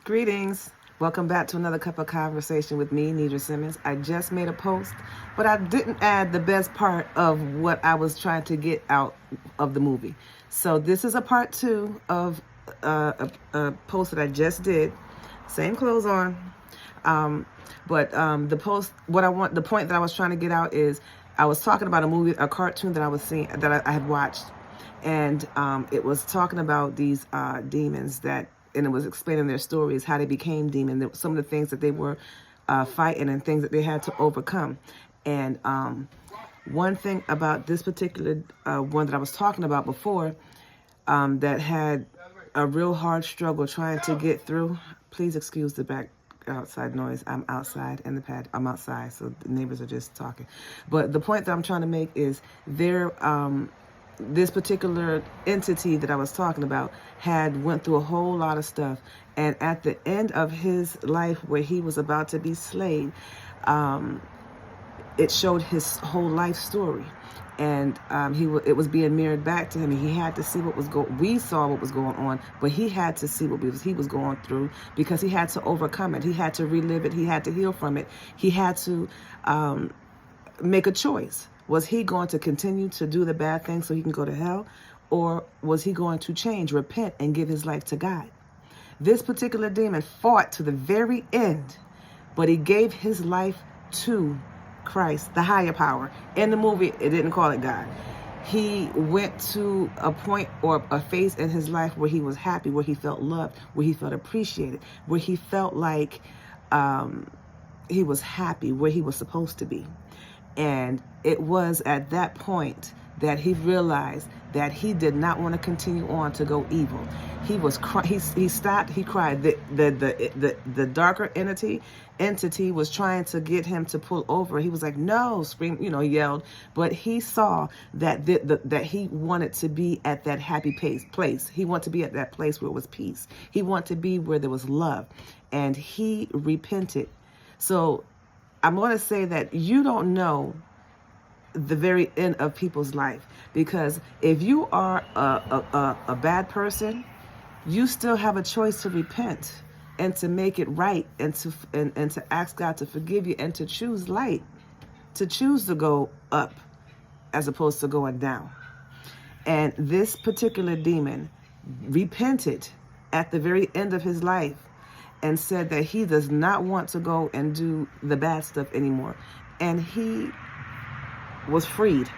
Greetings. Welcome back to another cup of conversation with me, Nidra Simmons. I just made a post, but I didn't add the best part of what I was trying to get out of the movie. So this is a part 2 of a post that I just did. Same clothes on. The point that I was trying to get out is I was talking about a cartoon that I was seeing, that I had watched. And it was talking about these demons and it was explaining their stories, how they became demons, some of the things that they were fighting and things that they had to overcome. And one thing about this particular one that I was talking about before that had a real hard struggle trying to get through. Please excuse the back outside noise. I'm outside in the pad. I'm outside, so the neighbors are just talking. But the point that I'm trying to make is this particular entity that I was talking about went through a whole lot of stuff, and at the end of his life, where he was about to be slain, it showed his whole life story, and it was being mirrored back to him, and he had to see we saw what was going on, but he had to see what he was going through, because he had to overcome it. He had to relive it. He had to heal from it. He had to make a choice. Was he going to continue to do the bad things so he can go to hell? Or was he going to change, repent, and give his life to God? This particular demon fought to the very end, but he gave his life to Christ, the higher power. In the movie, it didn't call it God. He went to a point or a phase in his life where he was happy, where he felt loved, where he felt appreciated, where he felt like he was happy, where he was supposed to be. And it was at that point that he realized that he did not want to continue on to go evil. He was he stopped. He cried. The darker entity was trying to get him to pull over. He was like, "No!" Scream, he yelled. But he saw that that he wanted to be at that happy place. He wanted to be at that place where it was peace. He wanted to be where there was love, and he repented. So I'm going to say that you don't know the very end of people's life, because if you are a bad person, you still have a choice to repent and to make it right, and to ask God to forgive you, and to choose light, to choose to go up as opposed to going down. And this particular demon repented at the very end of his life and said that he does not want to go and do the bad stuff anymore. And he was freed.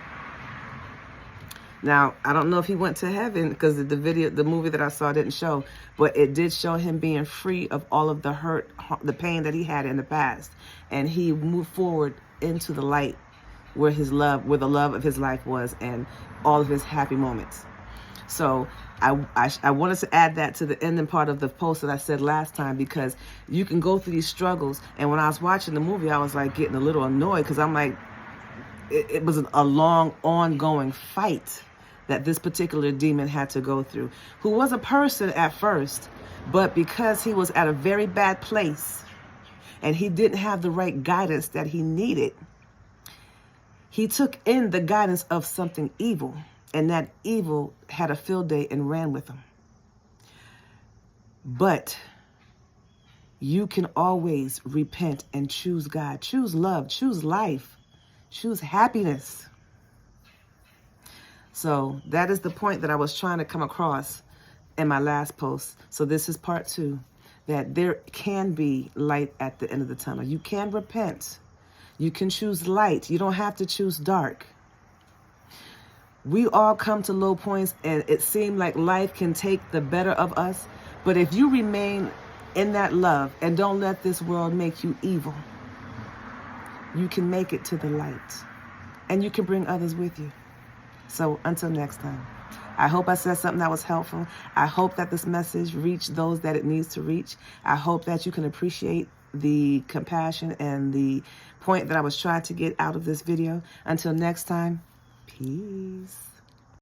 Now, I don't know if he went to heaven, because the movie that I saw didn't show, but it did show him being free of all of the hurt, the pain that he had in the past. And he moved forward into the light where the love of his life was, and all of his happy moments. So I wanted to add that to the ending part of the post that I said last time, because you can go through these struggles. And when I was watching the movie, I was like getting a little annoyed, because I'm like, it was a long ongoing fight that this particular demon had to go through, who was a person at first, but because he was at a very bad place and he didn't have the right guidance that he needed, he took in the guidance of something evil. And that evil had a field day and ran with him. But you can always repent and choose God, choose love, choose life, choose happiness. So that is the point that I was trying to come across in my last post. So this is part 2, that there can be light at the end of the tunnel. You can repent. You can choose light. You don't have to choose dark. We all come to low points, and it seems like life can take the better of us. But if you remain in that love and don't let this world make you evil, you can make it to the light, and you can bring others with you. So until next time, I hope I said something that was helpful. I hope that this message reached those that it needs to reach. I hope that you can appreciate the compassion and the point that I was trying to get out of this video. Until next time, peace.